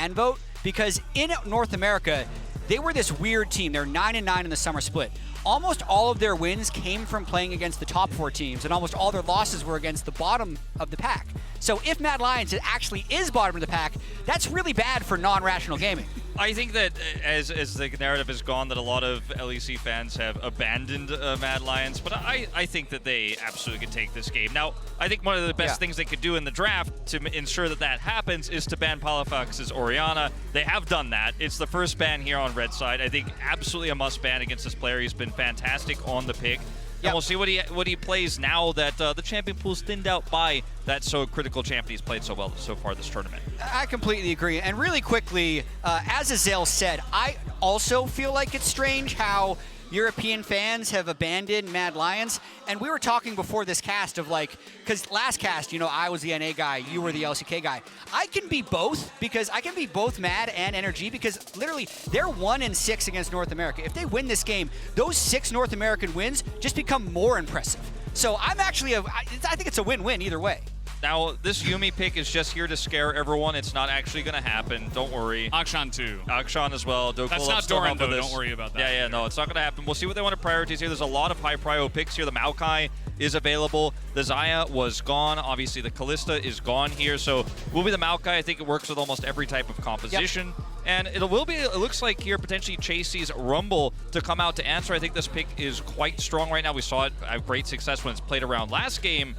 fan vote, because in North America, they were this weird team. They're 9-9 in the summer split. Almost all of their wins came from playing against the top 4 teams, and almost all their losses were against the bottom of the pack. So if Mad Lions actually is bottom of the pack, that's really bad for non-rational gaming. I think that as the narrative has gone, that a lot of LEC fans have abandoned Mad Lions, but I think that they absolutely could take this game. Now, I think one of the best things they could do in the draft to ensure that that happens is to ban Palafox's Orianna. They have done that. It's the first ban here on Red side. I think absolutely a must ban against this player. He's been fantastic on the pick. And we'll see what he plays now that the champion pool's thinned out by that so critical champion he's played so well so far this tournament. I completely agree. And really quickly, as Azael said, I also feel like it's strange how European fans have abandoned Mad Lions. And we were talking before this cast of like, because last cast, you know, I was the NA guy, you were the LCK guy. I can be both, because I can be both Mad and NRG, because literally they're 1-6 against North America. If they win this game, those 6 North American wins just become more impressive. So I'm actually, I think it's a win-win either way. Now, this Yuumi pick is just here to scare everyone. It's not actually going to happen. Don't worry. Akshan too. Akshan as well. That's not Doran, though. Don't worry about that. Yeah, no, it's not going to happen. We'll see what they want to prioritize here. There's a lot of high prio picks here. The Maokai is available. The Xayah was gone. Obviously, the Kalista is gone here. So will be the Maokai. I think it works with almost every type of composition. Yep. And it looks like here potentially Chasey's Rumble to come out to answer. I think this pick is quite strong right now. We saw it have great success when it's played around last game.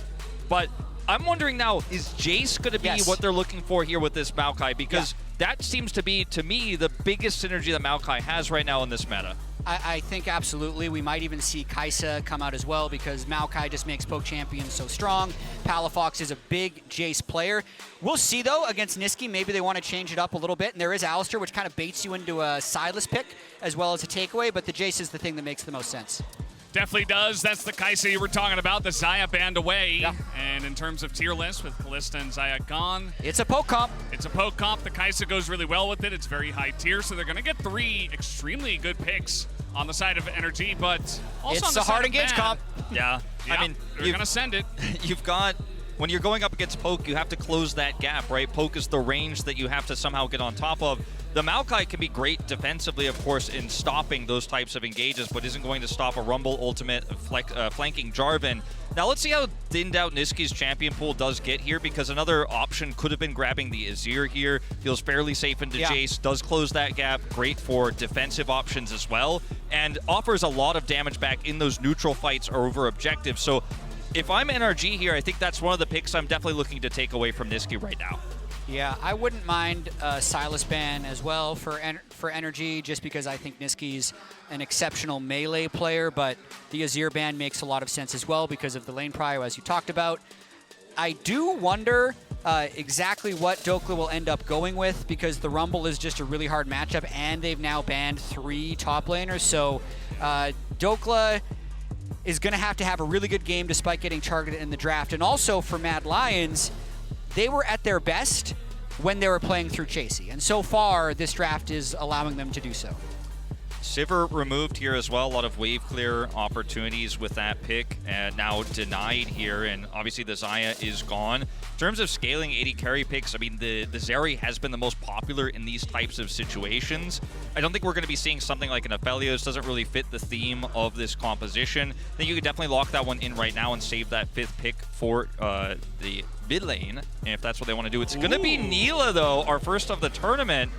But I'm wondering now, is Jace going to be what they're looking for here with this Maokai? Because that seems to be, to me, the biggest synergy that Maokai has right now in this meta. I think absolutely. We might even see Kai'Sa come out as well, because Maokai just makes poke champions so strong. Palafox is a big Jace player. We'll see, though, against Niski. Maybe they want to change it up a little bit. And there is Alistar, which kind of baits you into a Silas pick as well as a takeaway. But the Jace is the thing that makes the most sense. Definitely does. That's the Kai'Sa you were talking about. The Xayah banned away. And in terms of tier list, with Kalista and Xayah gone, it's a poke comp. It's a poke comp. The Kai'Sa goes really well with it. It's very high tier, so they're going to get 3 extremely good picks on the side of NRG, but also it's on the a hard side of engage comp. Yeah. I mean, they're going to send it. You've got, when you're going up against poke, you have to close that gap, right? Poke is the range that you have to somehow get on top of. The Maokai can be great defensively, of course, in stopping those types of engages, but isn't going to stop a Rumble ultimate flanking Jarvan. Now let's see how thinned out Niski's champion pool does get here, because another option could have been grabbing the Azir here. Feels fairly safe into Jace, does close that gap. Great for defensive options as well, and offers a lot of damage back in those neutral fights or over objectives. So if I'm NRG here, I think that's one of the picks I'm definitely looking to take away from Niski right now. Yeah, I wouldn't mind Silas ban as well for NRG, just because I think Niski's an exceptional melee player, but the Azir ban makes a lot of sense as well because of the lane prio, as you talked about. I do wonder exactly what Dokla will end up going with, because the Rumble is just a really hard matchup, and they've now banned 3 top laners, so Dokla is going to have a really good game despite getting targeted in the draft. And also for Mad Lions, they were at their best when they were playing through Chasey, and so far this draft is allowing them to do so. Sivir removed here as well. A lot of wave clear opportunities with that pick, and now denied here, and obviously the Xayah is gone. In terms of scaling 80 carry picks, I mean, the Zeri has been the most popular in these types of situations. I don't think we're going to be seeing something like an Aphelios. Doesn't really fit the theme of this composition. I think you could definitely lock that one in right now and save that 5th pick for the mid lane, if that's what they want to do. It's going to be Neela, though, our first of the tournament.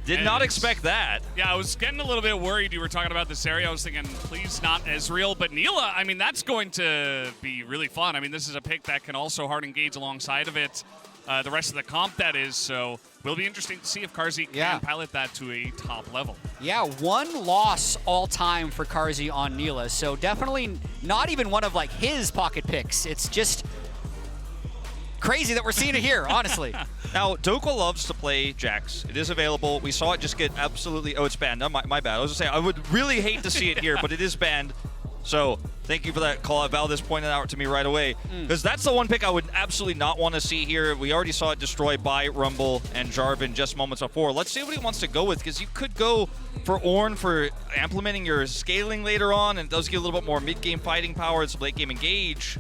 Did not expect that. Yeah, I was getting a little bit worried. You were talking about this area. I was thinking, please not Ezreal. But Neela, I mean, that's going to be really fun. I mean, this is a pick that can also hard engage alongside of it. The rest of the comp, that is. So will be interesting to see if Carzzy can pilot that to a top level. Yeah, 1 loss all time for Carzzy on Neela. So definitely not even one of like his pocket picks. It's just crazy that we're seeing it here, honestly. Now, Dokwa loves to play Jax. It is available. We saw it just get absolutely... Oh, it's banned. No, my bad. I was going to say, I would really hate to see it here, but it is banned. So, thank you for that call. Val just pointed out to me right away. Because that's the one pick I would absolutely not want to see here. We already saw it destroyed by Rumble and Jarvan just moments before. Let's see what he wants to go with, because you could go for Ornn for implementing your scaling later on, and it does give a little bit more mid-game fighting power and some late-game engage.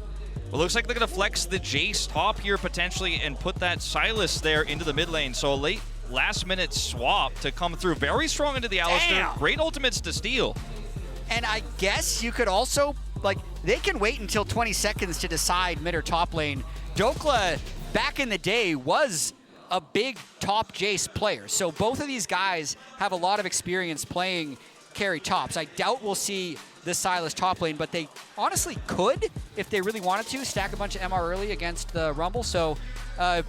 Well, looks like they're going to flex the Jace top here potentially and put that Silas there into the mid lane. So a late last-minute swap to come through. Very strong into the Alistair. Damn. Great ultimates to steal. And I guess you could also, like, they can wait until 20 seconds to decide mid or top lane. Dokla, back in the day, was a big top Jace player. So both of these guys have a lot of experience playing carry tops. I doubt we'll see the Sylas top lane, but they honestly could, if they really wanted to, stack a bunch of MR early against the Rumble. So a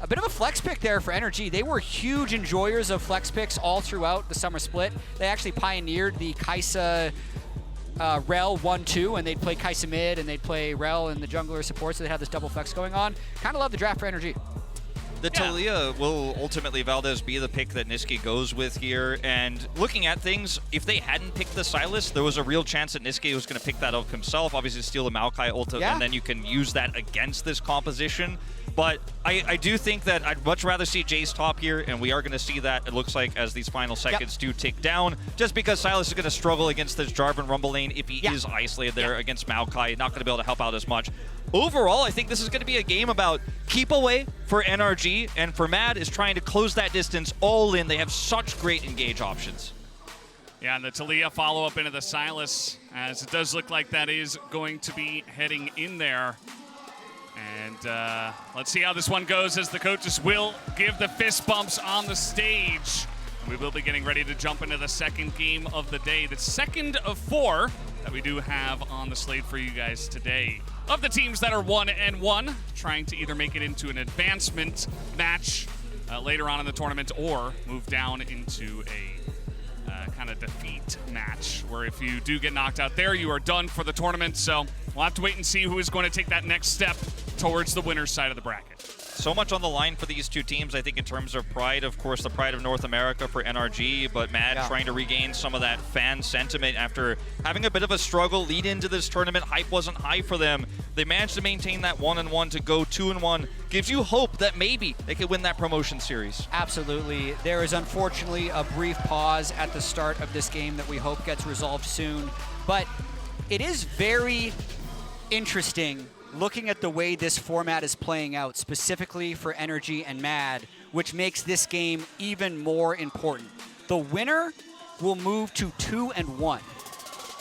bit of a flex pick there for NRG. They were huge enjoyers of flex picks all throughout the summer split. They actually pioneered the Kai'Sa Rel 1-2, and they'd play Kai'Sa mid, and they'd play Rel in the jungler support, so they had this double flex going on. Kind of love the draft for NRG. The Taliyah will ultimately, Valdez, be the pick that Niski goes with here. And looking at things, if they hadn't picked the Sylas, there was a real chance that Niski was going to pick that up himself. Obviously, steal the Maokai ult, and then you can use that against this composition. But I do think that I'd much rather see Jace top here, and we are going to see that, it looks like, as these final seconds do tick down, just because Sylas is going to struggle against this Jarvan Rumble lane if he is isolated there against Maokai, not going to be able to help out as much. Overall, I think this is going to be a game about keep away for NRG, and for Mad is trying to close that distance all in. They have such great engage options. Yeah, and the Taliyah follow-up into the Sylas, as it does look like that is going to be heading in there. And let's see how this one goes, as the coaches will give the fist bumps on the stage. And we will be getting ready to jump into the second game of the day, the second of 4 that we do have on the slate for you guys today. Of the teams that are 1-1, trying to either make it into an advancement match later on in the tournament, or move down into a kind of defeat match, where if you do get knocked out there, you are done for the tournament. So we'll have to wait and see who is going to take that next step towards the winner's side of the bracket. So much on the line for these two teams, I think, in terms of pride. Of course, the pride of North America for NRG, but Mad trying to regain some of that fan sentiment after having a bit of a struggle lead into this tournament. Hype wasn't high for them. They managed to maintain that 1-1 to go 2-1. Gives you hope that maybe they could win that promotion series. Absolutely. There is unfortunately a brief pause at the start of this game that we hope gets resolved soon. But it is very interesting looking at the way this format is playing out, specifically for NRG and Mad, which makes this game even more important. The winner will move to 2-1.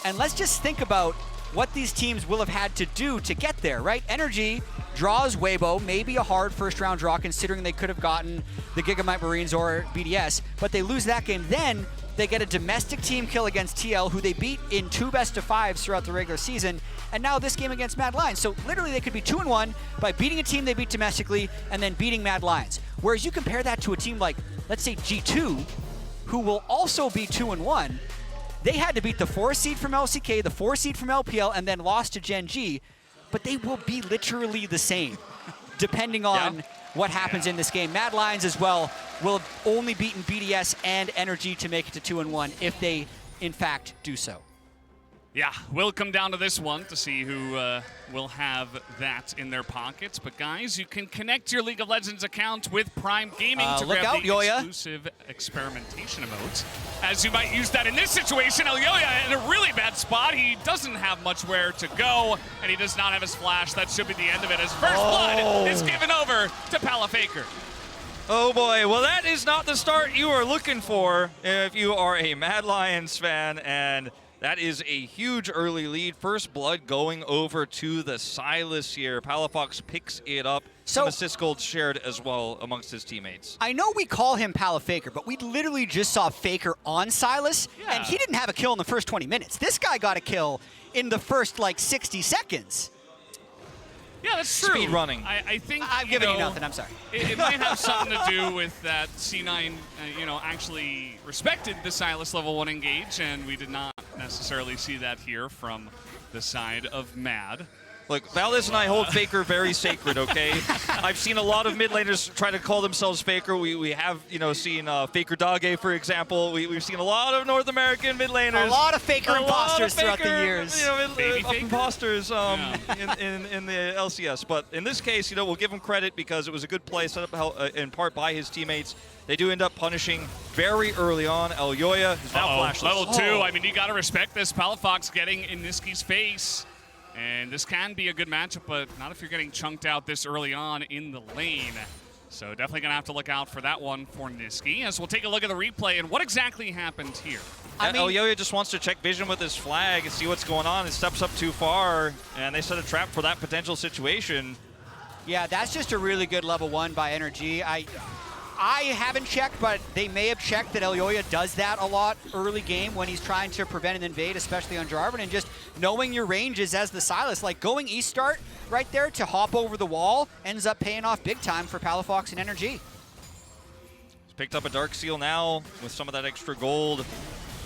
And let's just think about what these teams will have had to do to get there, right? NRG draws Weibo, maybe a hard first-round draw, considering they could have gotten the Gigamite Marines or BDS, but they lose that game. Then they get a domestic team kill against TL, who they beat in 2 best-of-5s throughout the regular season, and now this game against Mad Lions. So literally they could be 2-1 by beating a team they beat domestically and then beating Mad Lions. Whereas you compare that to a team like, let's say, G2, who will also be 2-1. They had to beat the 4 seed from LCK, the 4 seed from LPL, and then lost to Gen G, but they will be literally the same, depending on what happens in this game. Mad Lions as well will have only beaten BDS and NRG to make it to 2-1 if they, in fact, do so. Yeah, we'll come down to this one to see who will have that in their pockets. But guys, you can connect your League of Legends account with Prime Gaming to grab the exclusive experimentation emotes. As you might use that in this situation, Elyoya in a really bad spot. He doesn't have much where to go, and he does not have his flash. That should be the end of it, as First Blood is given over to Palafaker. Oh boy, well that is not the start you are looking for if you are a Mad Lions fan, and that is a huge early lead. First Blood going over to the Sylas here. Palafox picks it up. Some assist gold shared as well amongst his teammates. I know we call him Palafaker, but we literally just saw Faker on Sylas, and he didn't have a kill in the first 20 minutes. This guy got a kill in the first, 60 seconds. Yeah, that's true. Speed running. I think I'm giving you nothing. I'm sorry. It might have something to do with that C9, actually respected the Sylas level 1 engage, and we did not necessarily see that here from the side of Mad. Look, Valdez and I hold Faker very sacred, okay? I've seen a lot of mid laners try to call themselves Faker. We have, seen Faker Dage, for example. We've seen a lot of North American mid laners. A lot of Faker imposters throughout the years. Imposters in the LCS. But in this case, we'll give him credit because it was a good play set up in part by his teammates. They do end up punishing very early on. Elyoya is now flashless. Level 2. I mean, you got to respect this. Palafox getting in Niski's face. And this can be a good matchup, but not if you're getting chunked out this early on in the lane. So definitely going to have to look out for that one for Niski, as we'll take a look at the replay and what exactly happened here. Elyoya just wants to check vision with his flag and see what's going on. It steps up too far, and they set a trap for that potential situation. Yeah, that's just a really good level 1 by NRG. I haven't checked, but they may have checked that Elyoya does that a lot early game when he's trying to prevent an invade, especially on Jarvan, and just knowing your ranges as the Sylas. Like going East start right there to hop over the wall ends up paying off big time for Palafox and NRG. He's picked up a Dark Seal now with some of that extra gold,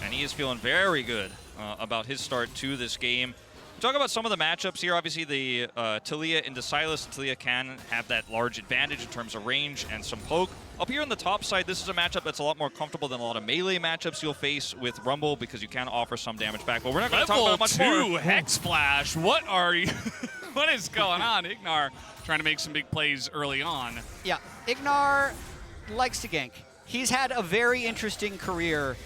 and he is feeling very good about his start to this game. Talk about some of the matchups here. Obviously, the Taliyah into Sylas. Taliyah can have that large advantage in terms of range and some poke. Up here on the top side, this is a matchup that's a lot more comfortable than a lot of melee matchups you'll face with Rumble because you can offer some damage back. But we're not going to talk about much more. Level 2 Hex Splash. What are you? What is going on? Ignar trying to make some big plays early on. Yeah, Ignar likes to gank. He's had a very interesting career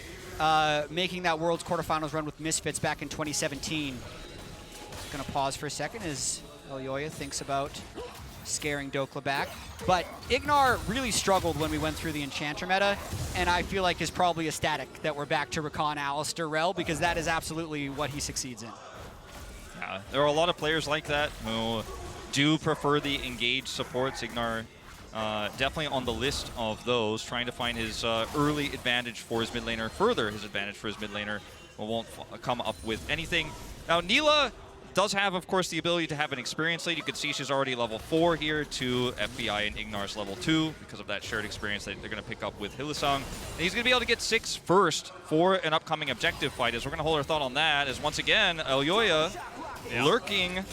making that World's quarterfinals run with Misfits back in 2017. Going to pause for a second as Elyoya thinks about scaring Dokla back. But Ignar really struggled when we went through the Enchanter meta, and I feel like is probably ecstatic that we're back to Rakan, Alistar, Rel, because that is absolutely what he succeeds in. Yeah, there are a lot of players like that who do prefer the engaged supports. Ignar definitely on the list of those, trying to find his early advantage for his mid laner, further his advantage for his mid laner, but won't come up with anything. Now, Neela does have, of course, the ability to have an experience lead. You can see she's already level 4 here to FBI and Ignar's level 2 because of that shared experience that they're going to pick up with Hylissang. And he's going to be able to get 6 first for an upcoming objective fight. As we're going to hold our thought on that, as once again, Elyoya lurking.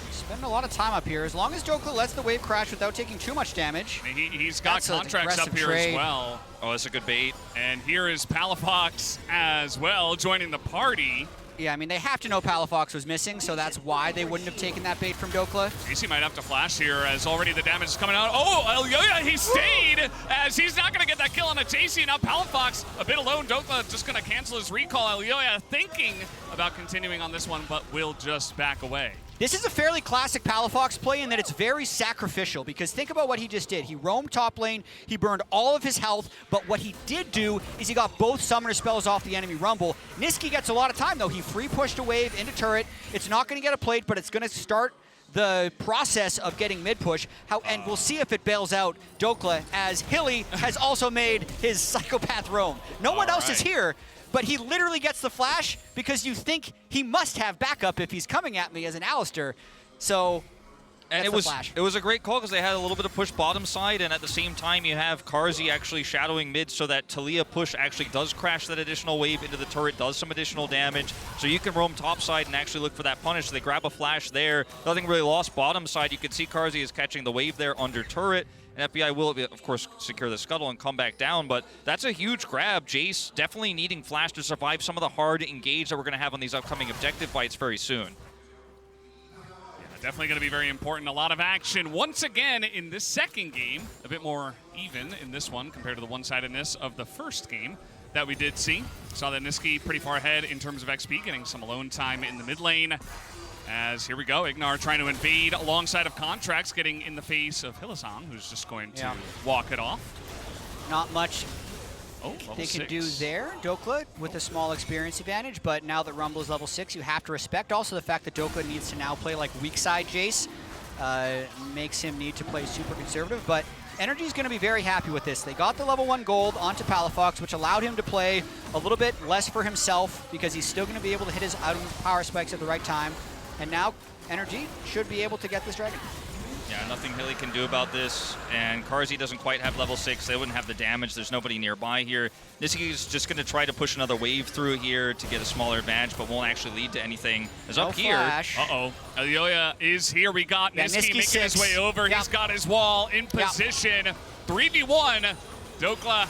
Spending a lot of time up here. As long as Dokla lets the wave crash without taking too much damage. He's got contracts up here as well. Oh, that's a good bait. And here is Palafox as well joining the party. Yeah, I mean, they have to know Palafox was missing, so that's why they wouldn't have taken that bait from Dokla. JC might have to flash here as already the damage is coming out. Oh, Elyoya, he stayed as he's not going to get that kill on a JC. Now Palafox a bit alone. Dokla just going to cancel his recall. Elyoya thinking about continuing on this one, but will just back away. This is a fairly classic Palafox play in that it's very sacrificial, because think about what he just did. He roamed top lane, he burned all of his health, but what he did do is he got both summoner spells off the enemy Rumble. Niski gets a lot of time though. He free pushed a wave into turret. It's not going to get a plate, but it's going to start the process of getting mid push. And we'll see if it bails out Dokla, as Hilly has also made his psychopath roam. No one else is here. But he literally gets the flash because you think he must have backup if he's coming at me as an Alistar. So, and it was a great call because they had a little bit of push bottom side, and at the same time you have Karzi actually shadowing mid so that Taliyah push actually does crash that additional wave into the turret, does some additional damage. So you can roam top side and actually look for that punish. So they grab a flash there. Nothing really lost bottom side. You can see Karzi is catching the wave there under turret. And FBI will, of course, secure the scuttle and come back down, but that's a huge grab. Jace definitely needing Flash to survive some of the hard engage that we're going to have on these upcoming objective fights very soon. Yeah, definitely going to be very important. A lot of action once again in this second game. A bit more even in this one compared to the one-sidedness of the first game that we did see. Saw that Niski pretty far ahead in terms of XP, getting some alone time in the mid lane. As here we go, Ignar trying to invade alongside of Contracts, getting in the face of Hylissang, who's just going to walk it off. Not much they can do there. Dokla with a small experience advantage, but now that Rumble is level 6, you have to respect also the fact that Dokla needs to now play like weak side Jace. Makes him need to play super conservative, but NRG is going to be very happy with this. They got the level 1 gold onto Palafox, which allowed him to play a little bit less for himself because he's still going to be able to hit his power spikes at the right time. And now NRG should be able to get this dragon. Yeah, nothing Hilly can do about this, and Karzi doesn't quite have level 6. They wouldn't have the damage. There's nobody nearby here. Niski is just going to try to push another wave through here to get a smaller advantage, but won't actually lead to anything. As up here. Uh-oh. Elyoya is here. We got Niski making his way over. He's got his wall in position. 3v1. Dokla,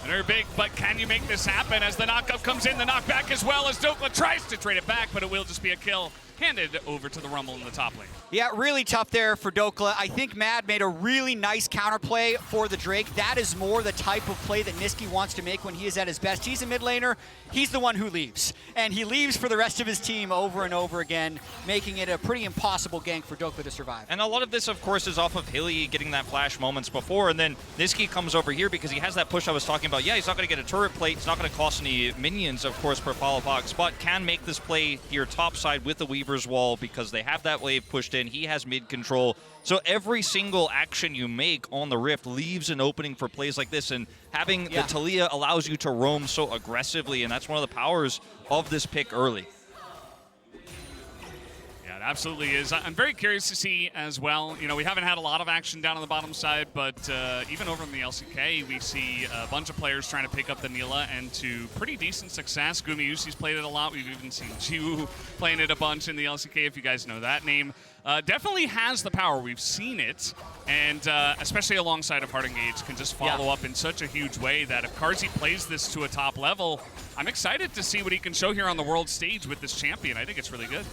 another big, but can you make this happen as the knockup comes in? The knockback as well as Dokla tries to trade it back, but it will just be a kill handed over to the Rumble in the top lane. Yeah, really tough there for Dokla. I think Mad made a really nice counterplay for the Drake. That is more the type of play that Niski wants to make when he is at his best. He's a mid laner. He's the one who leaves. And he leaves for the rest of his team over and over again, making it a pretty impossible gank for Dokla to survive. And a lot of this, of course, is off of Hilly getting that flash moments before, and then Niski comes over here because he has that push I was talking about. Yeah, he's not going to get a turret plate. It's not going to cost any minions, of course, per Palafox, but can make this play here topside with the Weaver's Wall because they have that wave pushed in. He has mid control. So every single action you make on the Rift leaves an opening for plays like this, and having the Talia allows you to roam so aggressively, and that's one of the powers of this pick early. Yeah, it absolutely is. I'm very curious to see as well. You know, we haven't had a lot of action down on the bottom side, but even over in the LCK, we see a bunch of players trying to pick up the Nila, and to pretty decent success. Gumayusi's played it a lot. We've even seen Jiwoo playing it a bunch in the LCK, if you guys know that name. Definitely has the power. We've seen it, and especially alongside of Hard Engage, can just follow up in such a huge way that if Carzzy plays this to a top level, I'm excited to see what he can show here on the world stage with this champion. I think it's really good.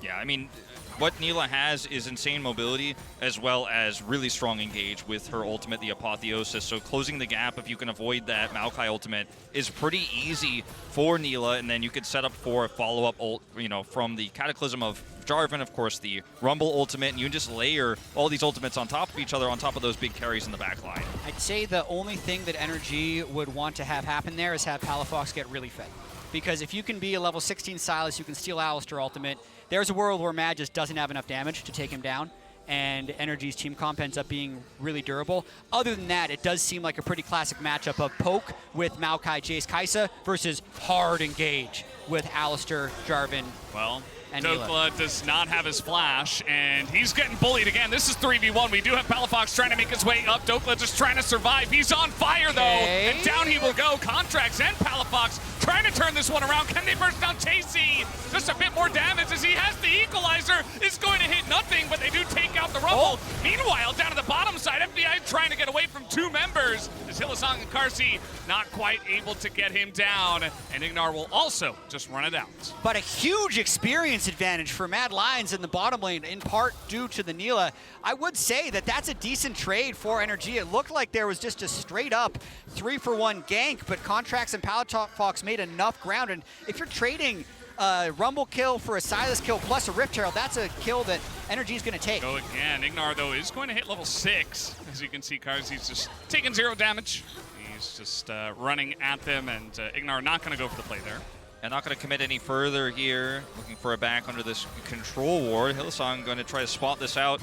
Yeah, I mean, what Nila has is insane mobility as well as really strong engage with her ultimate, the Apotheosis. So closing the gap, if you can avoid that Maokai ultimate, is pretty easy for Nila, and then you could set up for a follow-up ult, you know, from the Cataclysm of Jarvan, of course, the Rumble ultimate, and you just layer all these ultimates on top of each other, on top of those big carries in the back line. I'd say the only thing that NRG would want to have happen there is have Palafox get really fed. Because if you can be a level 16 Sylas, you can steal Alistar ultimate, there's a world where Mad just doesn't have enough damage to take him down, and NRG's team comp ends up being really durable. Other than that, it does seem like a pretty classic matchup of Poke with Maokai, Jace, Kai'Sa versus Hard Engage with Alistar, Jarvan, well, and Dokla does not have his flash, and he's getting bullied again. This is 3v1. We do have Palafox trying to make his way up. Dokla just trying to survive. He's on fire, though, and down he will go. Contracts and Palafox trying to turn this one around. Can they burst down Chasey? Just a bit more damage as he has the equalizer. Is going to hit nothing, but they do take out the Rumble. Meanwhile, down to the bottom side, FBI trying to get away from two members. As Hylissang and Carzzy not quite able to get him down, and Ignar will also just run it out. But a huge experience advantage for Mad Lions in the bottom lane, in part due to the Nila. I would say that that's a decent trade for NRG. It looked like there was just a straight-up 3-for-1 gank, but Contracts and Palafox made enough ground. And if you're trading a Rumble kill for a Sylas kill plus a Rift Herald, that's a kill that NRG is going to take. Go again. Ignar, though, is going to hit level 6. As you can see, Carzzy's just taking 0 damage. He's just running at them, and Ignar not going to go for the play there. And not going to commit any further here. Looking for a back under this control ward. Hylissang going to try to spot this out.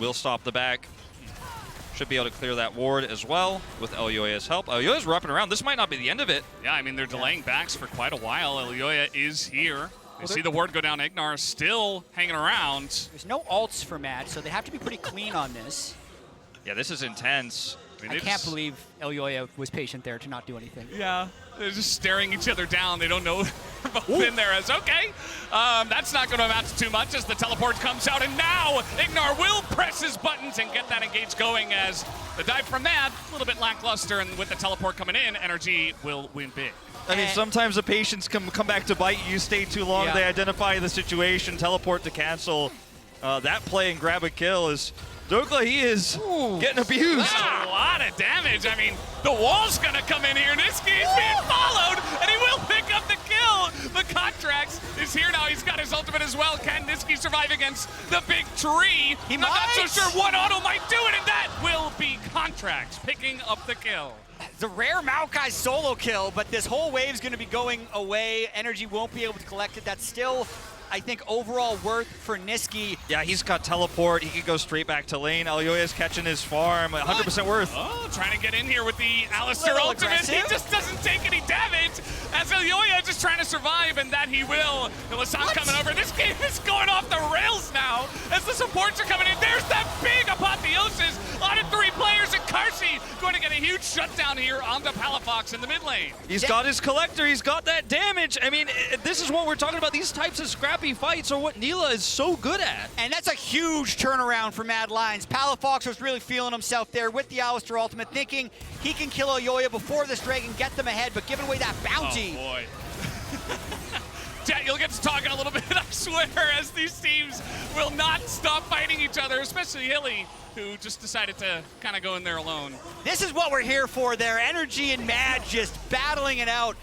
Will stop the back. Should be able to clear that ward as well with Elyoya's help. Elyoya's wrapping around. This might not be the end of it. Yeah, I mean, they're delaying backs for quite a while. Elyoya is here. They see the ward go down. Ignar still hanging around. There's no ults for Mad, so they have to be pretty clean on this. Yeah, this is intense. I can't believe Elyoya was patient there to not do anything. Yeah, they're just staring each other down. They don't know they're both in there as, okay, that's not going to amount to too much as the teleport comes out. And now Ignar will press his buttons and get that engage going as the dive from Mad, a little bit lackluster, and with the teleport coming in, NRG will win big. I mean, sometimes the patience come back to bite you. Stay too long, they identify the situation, teleport to cancel. That play and grab a kill is... Dokla, he is getting abused. That's a lot of damage. I mean, the wall's going to come in here. Niski is being followed, and he will pick up the kill. The Contracts is here now. He's got his ultimate as well. Can Niski survive against the big tree? I'm not so sure. One auto might do it, and that will be Contracts picking up the kill. The rare Maokai solo kill, but this whole wave's going to be going away. NRG won't be able to collect it. That's still... I think overall worth for Niski. Yeah, he's got teleport. He could go straight back to lane. Elyoya's catching his farm. 100% worth. Oh, trying to get in here with the Alistar ultimate. Aggressive. He just doesn't take any damage as Elyoya just trying to survive, and that he will. Hylissang coming over. This game is going off the rails now as the supports are coming in. There's that big Apotheosis on 3 players, and Carzzy going to get a huge shutdown here onto Palafox in the mid lane. He's got his collector. He's got that damage. I mean, this is what we're talking about. These types of scrappy fights are what Nila is so good at. And that's a huge turnaround for Mad Lions. Palafox was really feeling himself there with the Alistar ultimate, thinking he can kill Elyoya before this dragon, get them ahead, but giving away that bounty. Oh, boy. Chat, you'll get to talking a little bit. I swear, as these teams will not stop fighting each other, especially Hilly, who just decided to kind of go in there alone. This is what we're here for there. NRG and Mad just battling it out.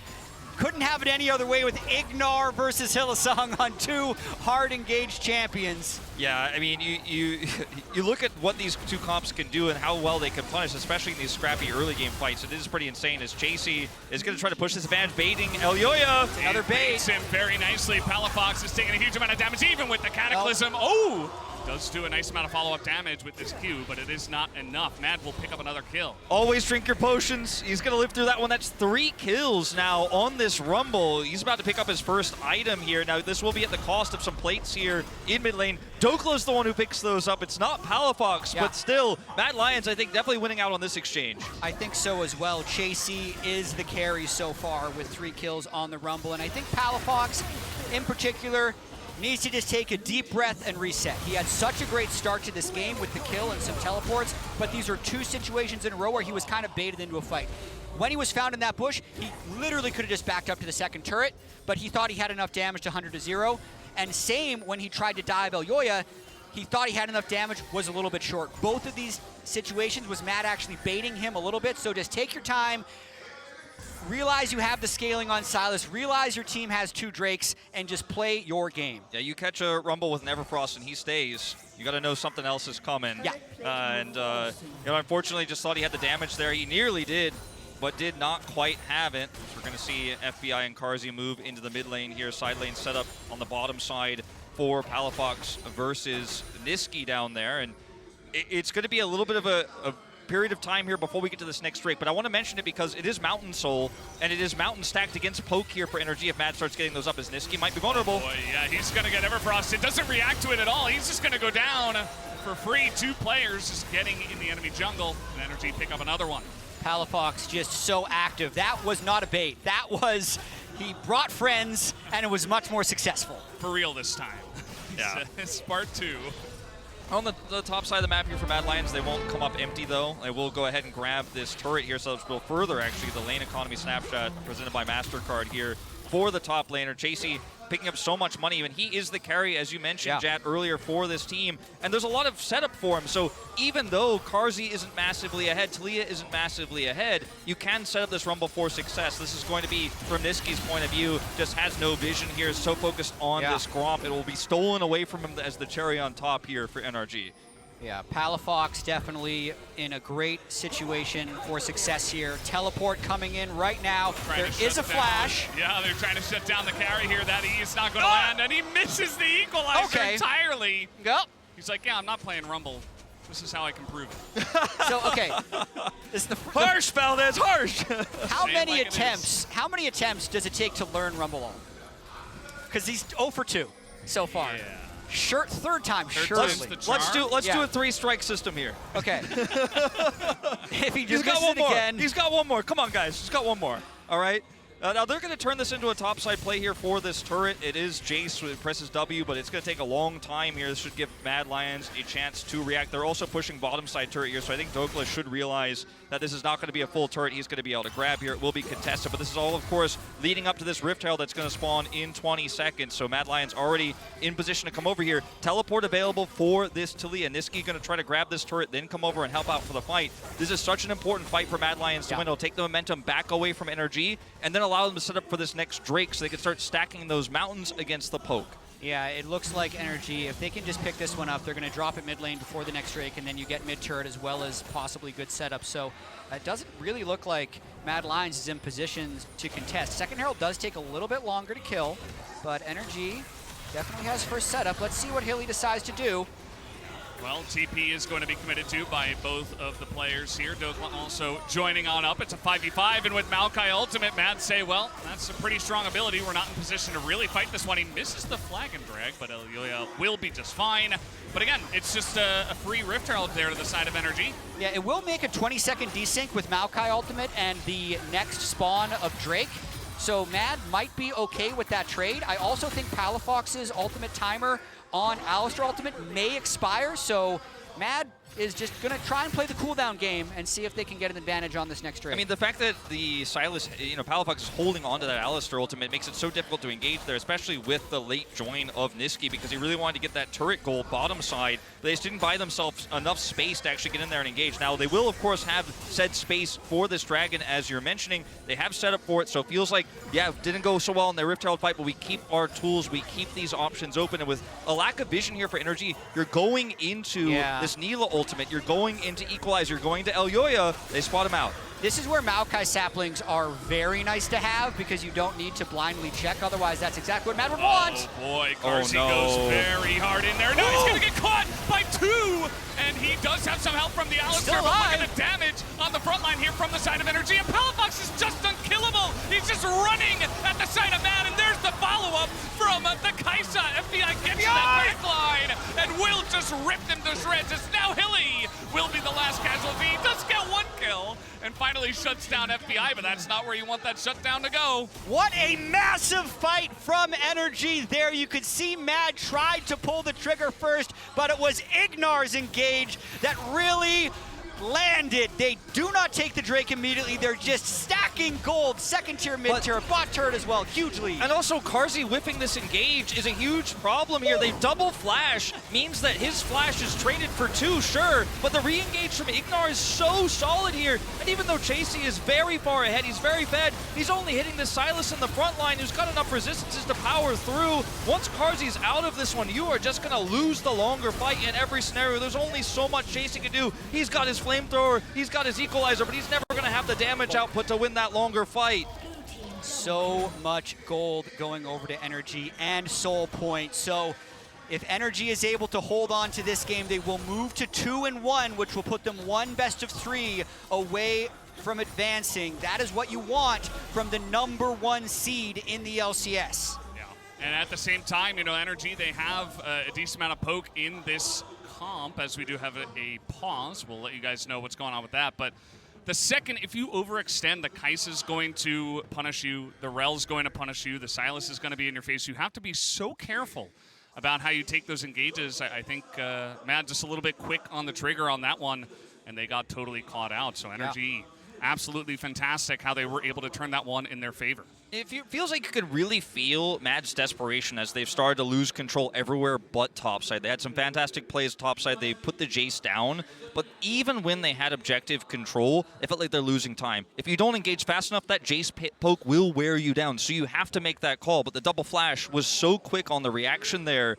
Couldn't have it any other way with Ignar versus Hylissang on two hard engaged champions. Yeah, I mean, you look at what these two comps can do and how well they can punish, especially in these scrappy early game fights. It is pretty insane as Chasey is going to try to push this advantage, baiting Elyoya. Another bait. Baits him very nicely. Palafox is taking a huge amount of damage, even with the Cataclysm. Oh! Does do a nice amount of follow-up damage with this Q, but it is not enough. Mad will pick up another kill. Always drink your potions. He's going to live through that one. That's 3 kills now on this Rumble. He's about to pick up his first item here. Now, this will be at the cost of some plates here in mid lane. Dokla's the one who picks those up. It's not Palafox, but still, Mad Lions, I think, definitely winning out on this exchange. I think so as well. Chasey is the carry so far with 3 kills on the Rumble, and I think Palafox, in particular, needs to just take a deep breath and reset. He had such a great start to this game with the kill and some teleports, but these are 2 situations in a row where he was kind of baited into a fight. When he was found in that bush, he literally could have just backed up to the second turret, but he thought he had enough damage to 100-0. And same when he tried to dive Elyoya, he thought he had enough damage, was a little bit short. Both of these situations was Matt actually baiting him a little bit, so just take your time. Realize you have the scaling on Sylas, realize your team has 2 Drakes, and just play your game. Yeah, you catch a Rumble with Neverfrost and he stays, you got to know something else is coming. Yeah. Unfortunately, just thought he had the damage there. He nearly did, but did not quite have it. So we're going to see FBI and Carzzy move into the mid lane here. Side lane set up on the bottom side for Palafox versus Niski down there. And it's going to be a little bit of a period of time here before we get to this next Drake, but I want to mention it because it is Mountain Soul, and it is Mountain stacked against Poke here for NRG. If Mad starts getting those up, as Niski might be vulnerable. Oh boy, yeah, he's going to get Everfrost. It doesn't react to it at all. He's just going to go down for free. 2 players just getting in the enemy jungle, and NRG pick up another one. Palafox just so active. That was not a bait. That was, he brought friends, and it was much more successful. For real this time. Yeah. It's part 2. On the top side of the map here for Mad Lions, they won't come up empty though. They will go ahead and grab this turret here, so it will further actually the lane economy snapshot presented by MasterCard here for the top laner. Chasey picking up so much money, and he is the carry, as you mentioned, Jat, earlier for this team. And there's a lot of setup for him, so even though Carzzy isn't massively ahead, Talia isn't massively ahead, you can set up this Rumble for success. This is going to be, from Niski's point of view, just has no vision here, is so focused on this Gromp, it will be stolen away from him as the cherry on top here for NRG. Yeah, Palafox definitely in a great situation for success here. Teleport coming in right now. There is a flash. Yeah, they're trying to shut down the carry here. That E is not going to land, and he misses the equalizer entirely. Yep. He's like, yeah, I'm not playing Rumble. This is how I can prove it. So, okay. This is the harsh, Valdez, harsh! How many attempts does it take to learn Rumble on? Because he's 0 for 2 so far. Yeah. Sure, third time, surely. Let's do a 3-strike system here. Okay. If he just He's got one more. again. He's got one more. Come on, guys. He's got one more. All right. Now they're going to turn this into a topside play here for this turret. It is Jace who presses W, but it's going to take a long time here. This should give Mad Lions a chance to react. They're also pushing bottom side turret here, so I think Dokla should realize that this is not going to be a full turret he's going to be able to grab here. It will be contested, but this is all, of course, leading up to this Rift Herald that's going to spawn in 20 seconds. So Mad Lions already in position to come over here. Teleport available for this Talia. Niski going to try to grab this turret, then come over and help out for the fight. This is such an important fight for Mad Lions to win. It'll take the momentum back away from NRG, and then allow them to set up for this next Drake so they can start stacking those mountains against the Poke. Yeah, it looks like NRG, if they can just pick this one up, they're going to drop it mid lane before the next Drake, and then you get mid turret as well as possibly good setup. So it doesn't really look like Mad Lions is in position to contest. Second Herald does take a little bit longer to kill, but NRG definitely has first setup. Let's see what Hilly decides to do. Well, TP is going to be committed to by both of the players here. Dokla also joining on up. It's a 5v5, and with Maokai ultimate, Mad say, well, that's a pretty strong ability. We're not in position to really fight this one. He misses the flag and drag, but Elyoya will be just fine. But again, it's just a free Rift Herald there to the side of NRG. Yeah, it will make a 20-second desync with Maokai ultimate and the next spawn of Drake. So Mad might be okay with that trade. I also think Palafox's ultimate timer on Alistar ultimate may expire, so Mad is just going to try and play the cooldown game and see if they can get an advantage on this next trade. I mean, the fact that the Sylas, Palafox is holding on to that Alistar ultimate makes it so difficult to engage there, especially with the late join of Niski, because he really wanted to get that turret goal bottom side, but they just didn't buy themselves enough space to actually get in there and engage. Now, they will, of course, have said space for this dragon, as you're mentioning. They have set up for it, so it feels like, yeah, it didn't go so well in their Rift Herald fight, but we keep our tools, we keep these options open, and with a lack of vision here for NRG, you're going into this Neela ultimate, you're going into Equalize, you're going to Elyoya, they spot him out. This is where Maokai saplings are very nice to have because you don't need to blindly check. Otherwise, that's exactly what Mad would want. Oh boy, Carsey goes very hard in there. No, he's going to get caught by 2, and he does have some help from the Alistar, but look at the damage on the front line here from the side of NRG, and Palafox is just unkillable. He's just running at the side of Mad, and there's the follow-up from the Kaisa. FBI gets that back line, and Will just ripped him to shreds. It's now Hilly will be the last casualty. He does get 1 kill, and finally shuts down FBI, but that's not where you want that shutdown to go. What a massive fight from NRG there. You could see Mad tried to pull the trigger first, but it was Ignar's engage that really landed. They do not take the Drake immediately. They're just stacking gold. Second tier, mid tier, bot turret as well. Huge lead. And also, Carsey whiffing this engage is a huge problem here. They double flash, means that his flash is traded for 2, sure, but the re-engage from Ignar is so solid here. And even though Chasey is very far ahead, he's very fed, he's only hitting the Sylas in the front line who's got enough resistances to power through. Once Carsey's out of this one, you are just going to lose the longer fight in every scenario. There's only so much Chasey can do. He's got his flamethrower, he's got his equalizer, but he's never going to have the damage output to win that longer fight. So much gold going over to NRG and Soul Point. So if NRG is able to hold on to this game, they will move to 2-1, which will put them 1 best of 3 away from advancing. That is what you want from the #1 seed in the LCS. Yeah, and at the same time, NRG, they have a decent amount of poke in this comp, as we do have a pause. We'll let you guys know what's going on with that. But the second, if you overextend, the Kai'Sa's going to punish you, the Rel's going to punish you, the Sylas is going to be in your face. You have to be so careful about how you take those engages. I think Mad just a little bit quick on the trigger on that one, and they got totally caught out. So NRG, absolutely fantastic how they were able to turn that one in their favor. It feels like you could really feel Mad's desperation as they've started to lose control everywhere but topside. They had some fantastic plays topside. They put the Jace down, but even when they had objective control, it felt like they're losing time. If you don't engage fast enough, that Jace poke will wear you down, so you have to make that call. But the double flash was so quick on the reaction there.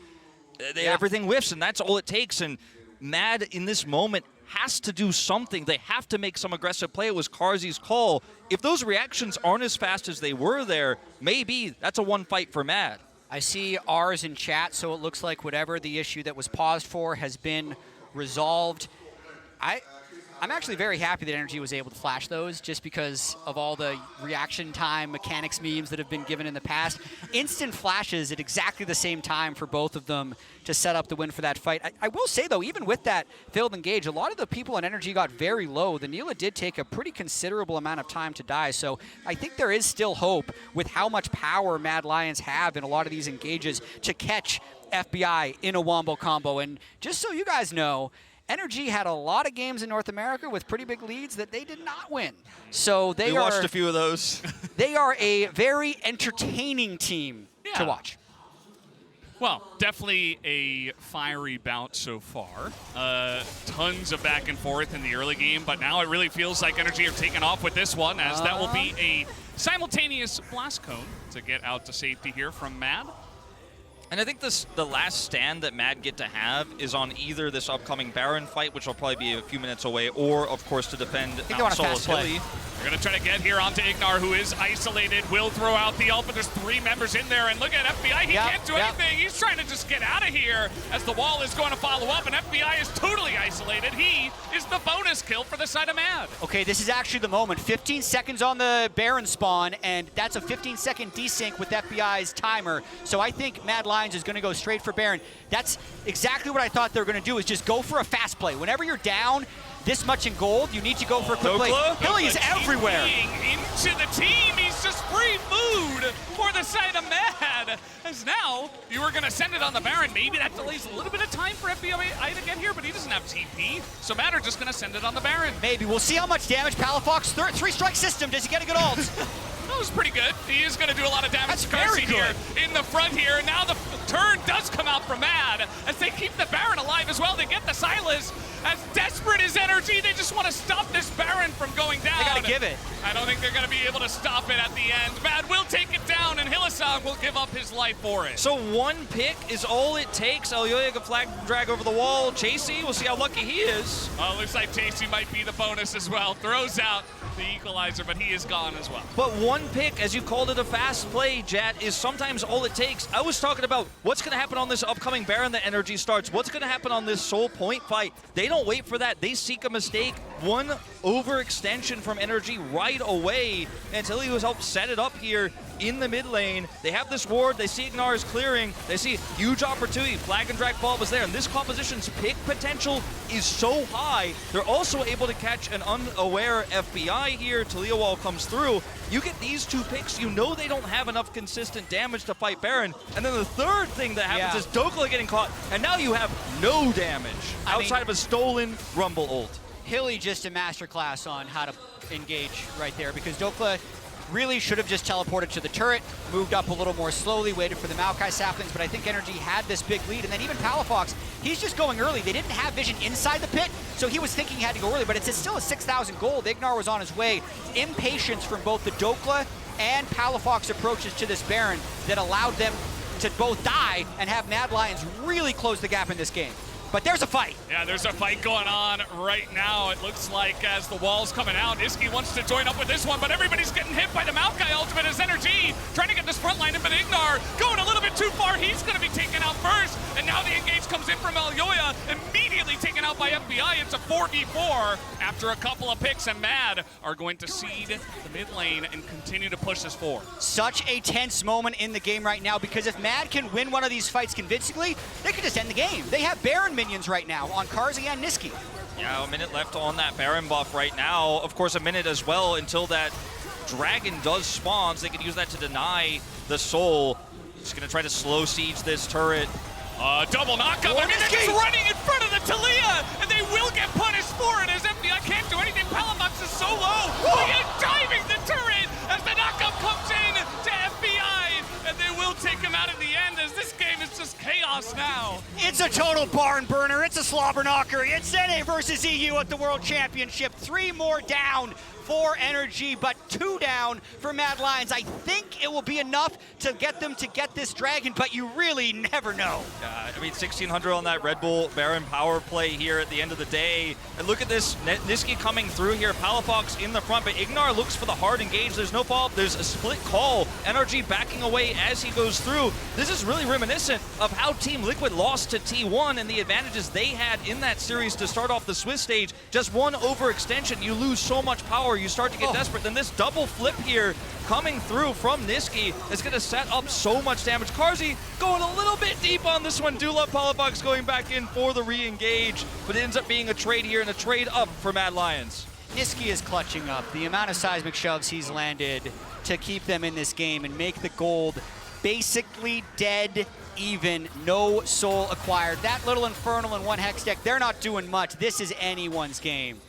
Everything whiffs, and that's all it takes. And Mad, in this moment, has to do something. They have to make some aggressive play. It was Carsey's call. If those reactions aren't as fast as they were there, maybe that's a 1 fight for Mad. I see R's in chat, so it looks like whatever the issue that was paused for has been resolved. I'm actually very happy that NRG was able to flash those just because of all the reaction time mechanics memes that have been given in the past. Instant flashes at exactly the same time for both of them to set up the win for that fight. I will say, though, even with that failed engage, a lot of the people on NRG got very low. The Neela did take a pretty considerable amount of time to die, so I think there is still hope with how much power Mad Lions have in a lot of these engages to catch FBI in a wombo combo. And just so you guys know, NRG had a lot of games in North America with pretty big leads that they did not win. So we watched a few of those. They are a very entertaining team to watch. Well, definitely a fiery bout so far. Tons of back and forth in the early game, but now it really feels like NRG have taken off with this one, as that will be a simultaneous blast cone to get out to safety here from Mad. And I think the last stand that Mad get to have is on either this upcoming Baron fight, which will probably be a few minutes away, or, of course, to defend Mount Solus Hilly. They're going to try to get here onto Ignar, who is isolated. Will throw out the ult, but there's 3 members in there. And look at FBI. He can't do anything. He's trying to just get out of here as the wall is going to follow up, and FBI is totally isolated. He is the bonus kill for the side of Mad. Okay, this is actually the moment. 15 seconds on the Baron spawn, and that's a 15-second desync with FBI's timer. So I think Mad Lions is going to go straight for Baron. That's exactly what I thought they were going to do, is just go for a fast play. Whenever you're down, this much in gold, you need to go for a quick play. Dokla? Hilly is everywhere. Into the team. He's just free food for the side of Mad. As now, you were going to send it on the Baron. Maybe that delays a little bit of time for FBI to get here, but he doesn't have TP. So Mad are just going to send it on the Baron. Maybe. We'll see how much damage Palafox, three-strike system. Does he get a good ult? That was pretty good. He is going to do a lot of damage. That's to Carsey very good. here in the front here. And now the turn does come out from Mad as they keep the Baron alive as well. They get the Silas. As desperate as NRG, they just want to stop this Baron from going down. They got to give it. I don't think they're going to be able to stop it at the end. Mad will take it down, and Hylissang will give up his life for it. So one pick is all it takes. Elyoya can flag drag over the wall. Chasey, we'll see how lucky he is. Well, looks like Chasey might be the bonus as well. Throws out the equalizer, but he is gone as well. But one pick, as you called it a fast play, Jat, is sometimes all it takes. I was talking about what's going to happen on this upcoming Baron that NRG starts. What's going to happen on this Soul Point fight? They don't wait for that. They seek a mistake. One overextension from NRG right away until he was helped set it up here in the mid lane. They have this ward. They see Ignar is clearing. They see huge opportunity. Flag and drag ball was there. And this composition's pick potential is so high. They're also able to catch an unaware FBI here. Talia Wall comes through. You get these two picks, you know they don't have enough consistent damage to fight Baron. And then the third thing that happens is Dokla getting caught. And now you have no damage outside of a stolen Rumble ult. Hilly just a masterclass on how to engage right there because Dokla really should have just teleported to the turret, moved up a little more slowly, waited for the Maokai saplings, but I think NRG had this big lead, and then even Palafox, he's just going early. They didn't have vision inside the pit, so he was thinking he had to go early, but it's still a 6,000 gold. Ignar was on his way. Impatience from both the Dokla and Palafox approaches to this Baron that allowed them to both die and have Mad Lions really close the gap in this game. But there's a fight. Yeah, there's a fight going on right now. It looks like as the wall's coming out, Iski wants to join up with this one, but everybody's getting hit by the Maokai ultimate as NRG trying to get this front line in, but Ignar going a little bit too far. He's going to be taken out first, and now the engage comes in from Elyoya, immediately taken out by FBI. It's a 4v4 after a couple of picks, and Mad are going to seed the mid lane and continue to push this forward. Such a tense moment in the game right now because if Mad can win one of these fights convincingly, they could just end the game. They have Baron minions right now on Carsey and Niski. Yeah, a minute left on that Baron buff right now. Of course, a minute as well until that dragon does spawn, so they can use that to deny the soul. Just gonna try to slow siege this turret. Double knockup. I mean, they're just running in front of the Talia, and they will get punished for it as FBI can't do anything. Palafox is so low. He is diving the turret as the knockup comes in to FBI, and they will take him out in the end as this game is just chaos now. It's a total barn burner. It's a slobber knocker. It's NA versus EU at the World Championship. 3 more down for NRG, but 2 down for Mad Lions. I think it will be enough to get them to get this dragon, but you really never know. I mean, 1,600 on that Red Bull Baron power play here at the end of the day. And look at this, Niski coming through here. Palafox in the front, but Ignar looks for the hard engage. There's no follow-up. There's a split call. NRG backing away as he goes through. This is really reminiscent of how Team Liquid lost to T1 and the advantages they had in that series to start off the Swiss stage. Just one overextension, you lose so much power. You start to get desperate. Then this double flip here coming through from Niski is going to set up so much damage. Carsey going a little bit deep on this one. Do love Palafox going back in for the re-engage, but it ends up being a trade here and a trade up for Mad Lions. Niski is clutching up. The amount of seismic shoves he's landed to keep them in this game and make the gold basically dead even, no soul acquired. That little Infernal and 1 Hex deck, they're not doing much. This is anyone's game.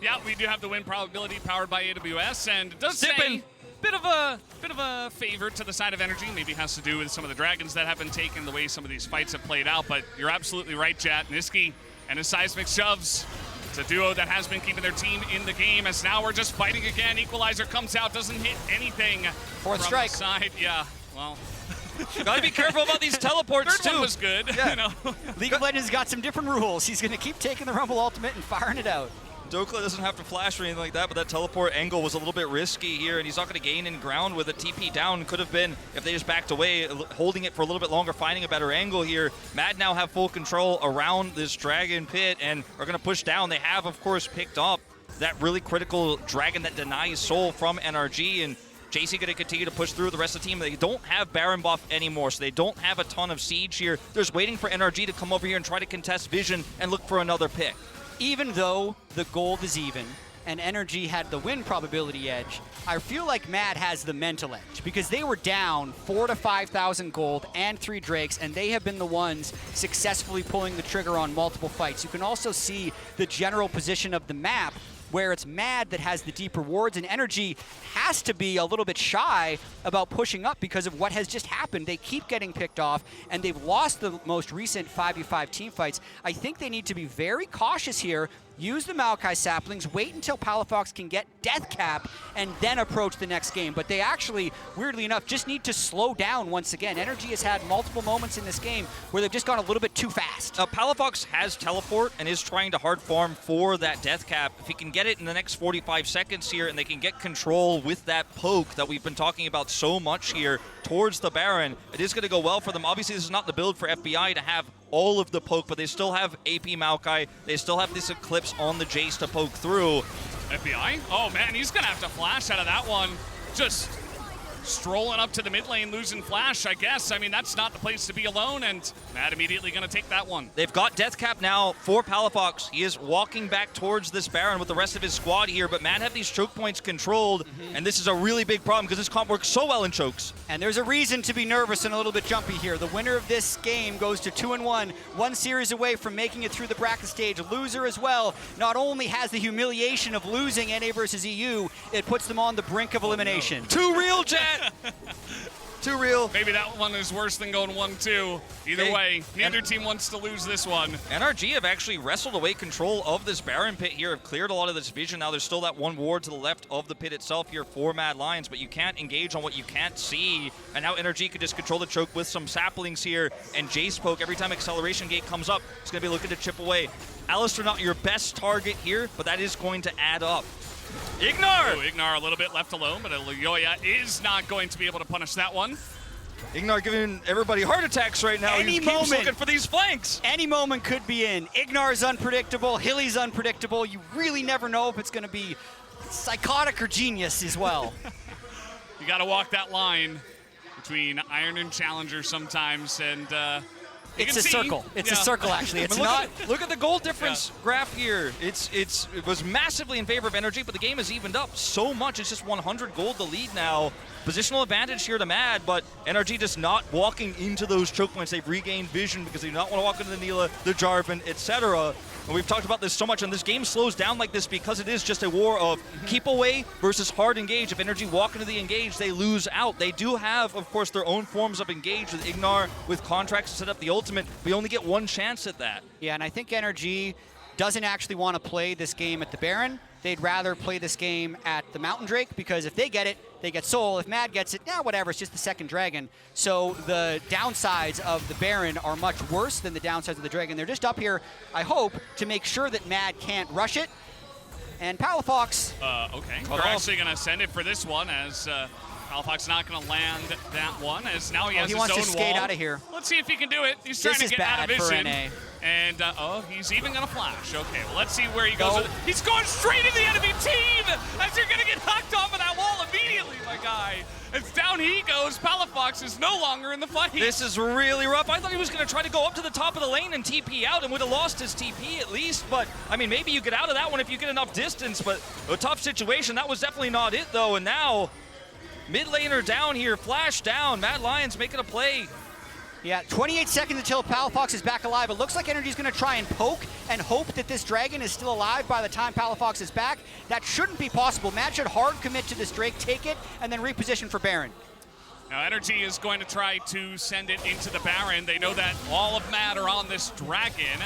Yeah, we do have the win probability powered by AWS, and it does say bit of a favor to the side of NRG. Maybe has to do with some of the dragons that have been taken, the way some of these fights have played out. But you're absolutely right, Jat. Niski and his seismic shoves. It's a duo that has been keeping their team in the game. As now we're just fighting again. Equalizer comes out, doesn't hit anything. Fourth from strike. The side. Yeah. Well. Gotta be careful about these teleports Third too. one was good. Yeah. You know. League of Legends got some different rules. He's going to keep taking the Rumble Ultimate and firing it out. Dokla doesn't have to flash or anything like that, but that teleport angle was a little bit risky here, and he's not going to gain in ground with a TP down. Could have been if they just backed away, holding it for a little bit longer, finding a better angle here. Mad now have full control around this dragon pit and are going to push down. They have, of course, picked up that really critical dragon that denies soul from NRG, and JC going to continue to push through the rest of the team. They don't have Baron buff anymore, so they don't have a ton of siege here. They're just waiting for NRG to come over here and try to contest vision and look for another pick. even though the gold is even and NRG had the win probability edge, I feel like Mad has the mental edge because they were down 4,000 to 5,000 gold and 3 Drakes, and they have been the ones successfully pulling the trigger on multiple fights. You can also see the general position of the map where it's Mad that has the deep rewards, and NRG has to be a little bit shy about pushing up because of what has just happened. They keep getting picked off, and they've lost the most recent 5v5 team fights. I think they need to be very cautious here, use the Maokai saplings, wait until Palafox can get death cap, and then approach the next game. But they actually, weirdly enough, just need to slow down once again. NRG has had multiple moments in this game where they've just gone a little bit too fast. Palafox has teleport and is trying to hard farm for that death cap. If he can get it in the next 45 seconds here and they can get control with that poke that we've been talking about so much here towards the Baron, it is going to go well for them. Obviously, this is not the build for FBI to have all of the poke, but they still have AP Maokai. They still have this Eclipse on the Jace to poke through. FBI? Oh man, he's gonna have to flash out of that one. Just strolling up to the mid lane, losing flash, I guess. I mean, that's not the place to be alone, and Matt immediately gonna take that one. They've got death cap now for Palafox. He is walking back towards this Baron with the rest of his squad here, but Matt have these choke points controlled, and this is a really big problem because this comp works so well in chokes. And there's a reason to be nervous and a little bit jumpy here. The winner of this game goes to 2-1, one series away from making it through the bracket stage. Loser as well, not only has the humiliation of losing NA versus EU, it puts them on the brink of elimination. Too real, Jet! Too real. Maybe that one is worse than going 1-2. Either way, neither team wants to lose this one. NRG have actually wrestled away control of this Baron pit here, have cleared a lot of this vision. Now there's still that one ward to the left of the pit itself here for Mad Lions, but you can't engage on what you can't see. And now NRG could just control the choke with some saplings here and Jace poke. Every time acceleration gate comes up, it's going to be looking to chip away. Alistair not your best target here, but that is going to add up. Ignar! Oh, Ignar a little bit left alone, but Yoya is not going to be able to punish that one. Ignar giving everybody heart attacks right now. Any He keeps moment. looking for these flanks. Any moment could be in. Ignar's unpredictable, Hilly's unpredictable. You really never know if it's going to be psychotic or genius as well. You got to walk that line between Iron and Challenger sometimes, and It's a circle. It's a circle, actually. It's not. Look at the goal difference graph here. It was massively in favor of NRG, but the game has evened up so much. It's just 100 gold the lead now. Positional advantage here to Mad, but NRG just not walking into those choke points. They've regained vision because they do not want to walk into the Neela, the Jarvan, etc. And we've talked about this so much, and this game slows down like this because it is just a war of keep away versus hard engage. If NRG walk into the engage, they lose out. They do have, of course, their own forms of engage with Ignar, with contracts to set up the ultimate. We only get one chance at that. Yeah, and I think NRG doesn't actually want to play this game at the Baron. They'd rather play this game at the Mountain Drake because if they get it, they get Soul. If Mad gets it, whatever, it's just the second Dragon. So the downsides of the Baron are much worse than the downsides of the Dragon. They're just up here, I hope, to make sure that Mad can't rush it. And Palafox. Okay. We're actually going to send it for this one as Palafox not going to land that one as now he has his own wall. He wants to skate out of here. Let's see if he can do it. He's trying to get out of vision. NA. And, he's even going to flash. Okay, well, let's see where he goes. He's going straight into the enemy team as you're going to get knocked off of that wall immediately, my guy. As down he goes, Palafox is no longer in the fight. This is really rough. I thought he was going to try to go up to the top of the lane and TP out and would have lost his TP at least. But, I mean, maybe you get out of that one if you get enough distance. But a tough situation. That was definitely not it, though. And now, mid laner down here, flash down. Mad Lions making a play. Yeah, 28 seconds until Palafox is back alive. It looks like NRG's going to try and poke and hope that this Dragon is still alive by the time Palafox is back. That shouldn't be possible. Mad should hard commit to this Drake, take it, and then reposition for Baron. Now, NRG is going to try to send it into the Baron. They know that all of Mad are on this Dragon.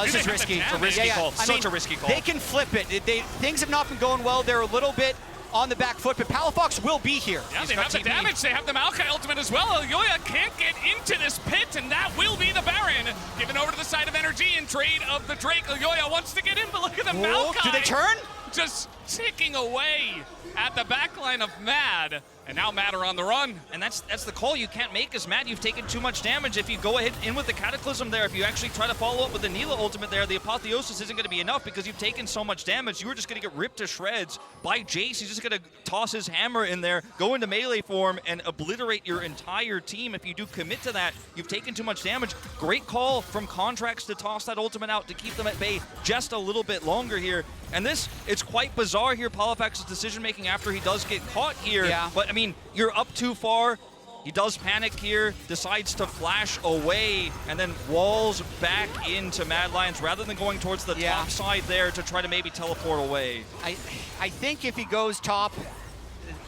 This is risky. It's a risky call. Such a risky call. They can flip it. Things have not been going well. They're a little bit on the back foot, but Palafox will be here. Yeah, they have the damage. They have the Maokai ultimate as well. Yoya can't get into this pit, and that will be the Baron. Given over to the side of NRG in trade of the Drake. Yoya wants to get in, but look at the Maokai. Do they turn? just ticking away at the backline of Mad. And now Mad are on the run. And that's the call you can't make as Mad. You've taken too much damage. If you go ahead in with the Cataclysm there, if you actually try to follow up with the Neela ultimate there, the Apotheosis isn't going to be enough because you've taken so much damage. You were just going to get ripped to shreds by Jace. He's just going to toss his hammer in there, go into melee form, and obliterate your entire team. If you do commit to that, you've taken too much damage. Great call from Contracts to toss that ultimate out to keep them at bay just a little bit longer here. And this, it's quite bizarre here, Polyfax's decision-making after he does get caught here. Yeah. But, I mean, you're up too far. He does panic here, decides to flash away, and then walls back into Mad Lions rather than going towards the top side there to try to maybe teleport away. I think if he goes top,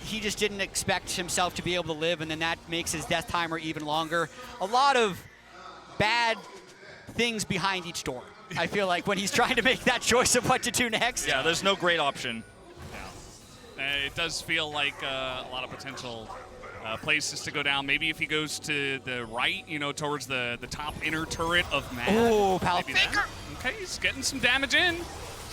he just didn't expect himself to be able to live, and then that makes his death timer even longer. A lot of bad things behind each door, I feel like, when he's trying to make that choice of what to do next. Yeah, there's no great option. It does feel like a lot of potential places to go down. Maybe if he goes to the right, you know, towards the top inner turret of Mad. Oh, Pal Maybe that. Faker! Okay, he's getting some damage in.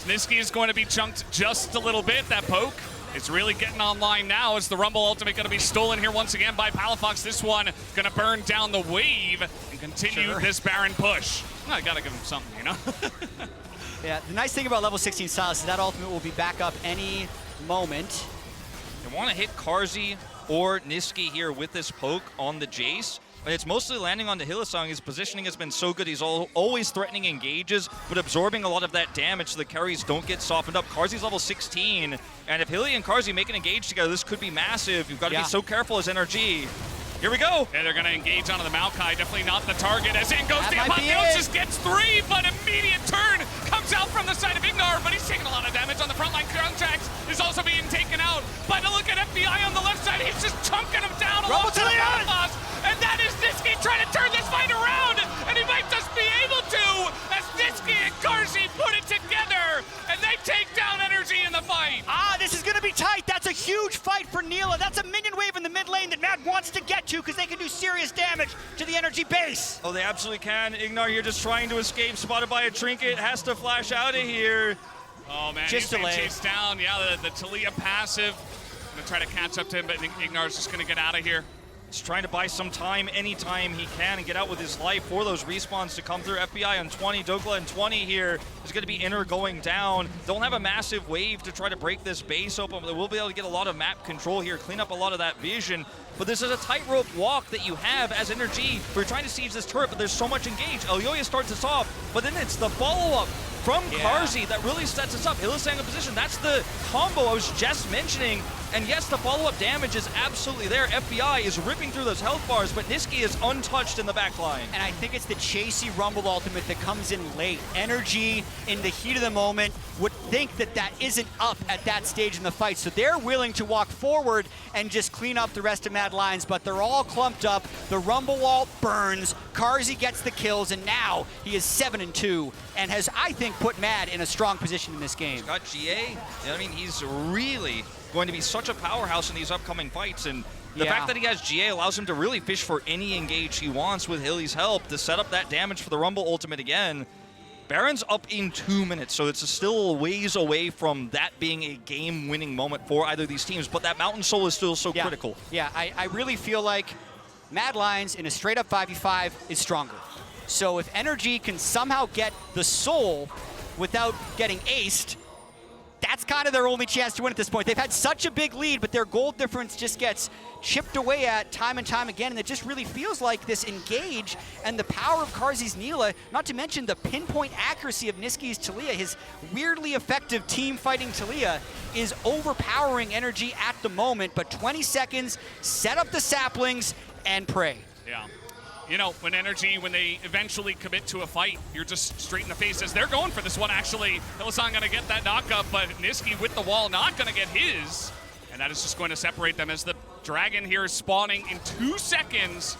Niski is going to be chunked just a little bit. That poke is really getting online now as the Rumble ultimate going to be stolen here once again by Palafox. This one going to burn down the wave and continue this Baron push. Well, I got to give him something, you know? Yeah, the nice thing about level 16 Silas is that ultimate will be back up any moment. They want to hit Karzi or Niski here with this poke on the Jace, but it's mostly landing on the Hylissang. His positioning has been so good. He's always threatening engages, but absorbing a lot of that damage so the carries don't get softened up. Karzi's level 16, and if Hilly and Karzi make an engage together, this could be massive. You've got to be so careful as NRG. Here we go. Yeah, they're going to engage onto the Maokai. Definitely not the target. As in goes the Apotheosis, gets 3, but immediate turn comes out from the side of Ignar, but he's taking a lot of damage on the front line. Contracts is also being taken out. But look at FBI on the left side. He's just chunking him down along the boss. And that is Niski trying to turn this fight around. And he might just be able to as Niski and Karzi put it together. And they take down NRG in the fight. This is going to be tight. That's a huge fight for Neela. That's a minion wave in the mid lane that Mad wants to get to because they can do serious damage to the NRG base. Oh, they absolutely can. Ignar here just trying to escape, spotted by a trinket, has to flash out of here. Oh man, just he's being chased down. Yeah, the Taliyah passive. Gonna try to catch up to him, but I think Ignar's just gonna get out of here. He's trying to buy some time anytime he can and get out with his life for those respawns to come through. FBI on 20, Dokla on 20 here. There's going to be Inner going down. Don't have a massive wave to try to break this base open, but they will be able to get a lot of map control here, clean up a lot of that vision. But this is a tightrope walk that you have as NRG. We're trying to siege this turret, but there's so much engage. Elyoya starts us off, but then it's the follow-up from Karzi that really sets us up. Hylissang in position. That's the combo I was just mentioning. And yes, the follow-up damage is absolutely there. FBI is ripping through those health bars, but Niski is untouched in the back line. And I think it's the Chasey Rumble ultimate that comes in late. NRG, in the heat of the moment, would think that that isn't up at that stage in the fight. So they're willing to walk forward and just clean up the rest of Mad Lions, but they're all clumped up. The Rumble wall burns. Karzi gets the kills, and now he is 7-2 and has, I think, put Mad in a strong position in this game. He's got GA. I mean, he's really going to be such a powerhouse in these upcoming fights, and the fact that he has GA allows him to really fish for any engage he wants with Hilly's help to set up that damage for the Rumble ultimate again. Baron's up in 2 minutes, so it's still a ways away from that being a game-winning moment for either of these teams, but that Mountain Soul is still so critical. Yeah, I really feel like Mad Lions in a straight-up 5v5 is stronger. So if NRG can somehow get the Soul without getting aced, that's kind of their only chance to win at this point. They've had such a big lead, but their gold difference just gets chipped away at time and time again, and it just really feels like this engage and the power of Karzi's Neela, not to mention the pinpoint accuracy of Niski's Taliyah, his weirdly effective team-fighting Taliyah, is overpowering NRG at the moment, but 20 seconds, set up the saplings, and pray. Yeah. You know, when NRG, when they eventually commit to a fight, you're just straight in the face as they're going for this one, actually. Hylissang going to get that knock-up, but Niski with the wall not going to get his. And that is just going to separate them as the Dragon here is spawning in 2 seconds.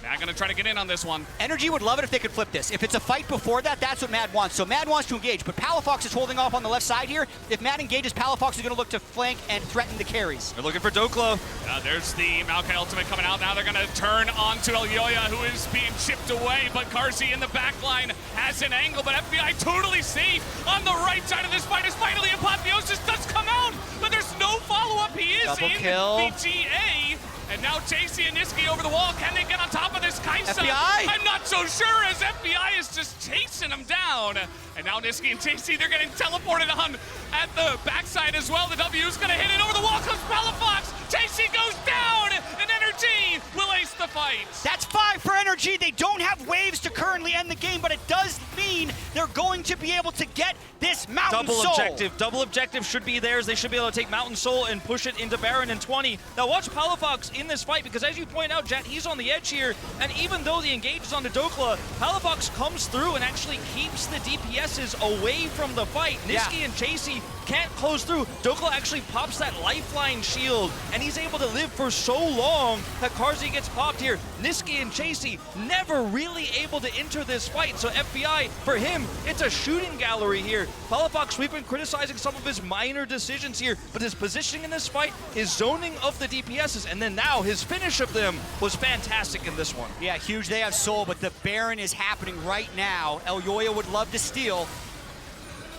Mad gonna try to get in on this one. NRG would love it if they could flip this. If it's a fight before that, that's what Mad wants. So Mad wants to engage, but Palafox is holding off on the left side here. If Mad engages, Palafox is going to look to flank and threaten the carries. They're looking for Doklo. There's the Maokai ultimate coming out. Now they're gonna turn onto Elyoya, who is being chipped away, but Carzzy in the back line has an angle, but FBI totally safe on the right side of this fight as finally Apotheosis does come out, but there's no follow-up. He is Double in kill. the GA. And now JC and Niski over the wall. Can they get on top of this Kaisa? FBI? I'm not so sure as FBI is just chasing them down. And now Niski and JC, they're getting teleported on at the backside as well. The W is going to hit it over the wall. Comes Palafox. JC goes down, and NRG will ace the fight. That's 5 for NRG. They don't have waves to currently end the game, but it does mean they're going to be able to get this Mountain Soul. Double objective should be theirs. They should be able to take Mountain Soul and push it into Baron in 20. Now watch Palafox in this fight, because as you point out, Jet, he's on the edge here, and even though the engage is onto Dokla, Palafox comes through and actually keeps the DPSs away from the fight. Niski and Chasey can't close through. Dokla actually pops that lifeline shield, and he's able to live for so long that Carzzy gets popped here. Niski and Chasey never really able to enter this fight, so FBI, for him, it's a shooting gallery here. Palafox, we've been criticizing some of his minor decisions here, but his positioning in this fight, his zoning of the DPSs, and then now his finish of them was fantastic in this one. Yeah, huge. They have Soul, but the Baron is happening right now. Elyoya would love to steal.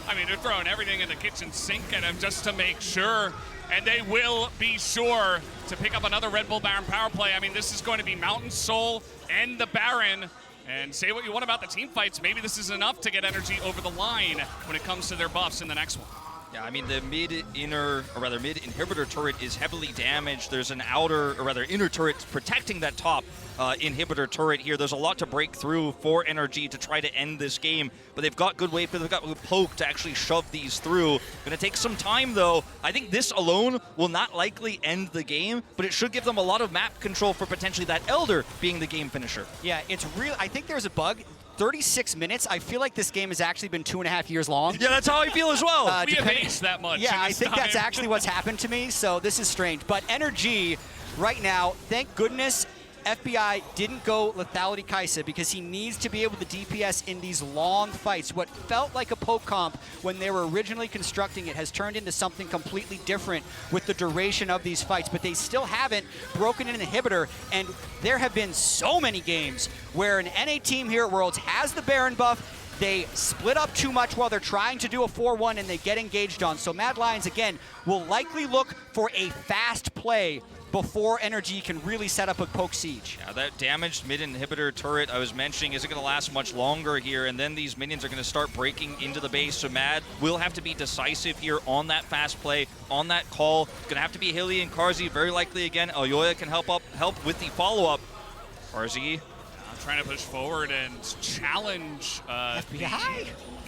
I mean, they're throwing everything in the kitchen sink at him just to make sure, and they will be sure to pick up another Red Bull Baron power play. I mean, this is going to be Mountain Soul and the Baron. And say what you want about the team fights, maybe this is enough to get NRG over the line when it comes to their buffs in the next one. Yeah, I mean, the mid-inhibitor turret is heavily damaged. There's an inner turret protecting that top inhibitor turret here. There's a lot to break through for NRG to try to end this game, but they've got good wave, they've got good poke to actually shove these through. Gonna take some time, though. I think this alone will not likely end the game, but it should give them a lot of map control for potentially that Elder being the game finisher. Yeah, it's real. I think there's a bug. 36 minutes. I feel like this game has actually been 2.5 years long. Yeah, that's how I feel as well. We have aced that much. Yeah, I think that's time. actually what's happened to me, so this is strange. But NRG, right now, thank goodness FBI didn't go Lethality Kaisa, because he needs to be able to DPS in these long fights. What felt like a poke comp when they were originally constructing it has turned into something completely different with the duration of these fights, but they still haven't broken an inhibitor, and there have been so many games where an NA team here at Worlds has the Baron buff, they split up too much while they're trying to do a 4-1 and they get engaged on. So Mad Lions, again, will likely look for a fast play before NRG can really set up a poke siege. Yeah, that damaged mid-inhibitor turret I was mentioning isn't going to last much longer here, and then these minions are going to start breaking into the base, so Mad will have to be decisive here on that fast play, on that call. It's going to have to be Hilly and Carzzy, very likely again. Elyoya can help with the follow-up. Carzzy trying to push forward and challenge the FBI.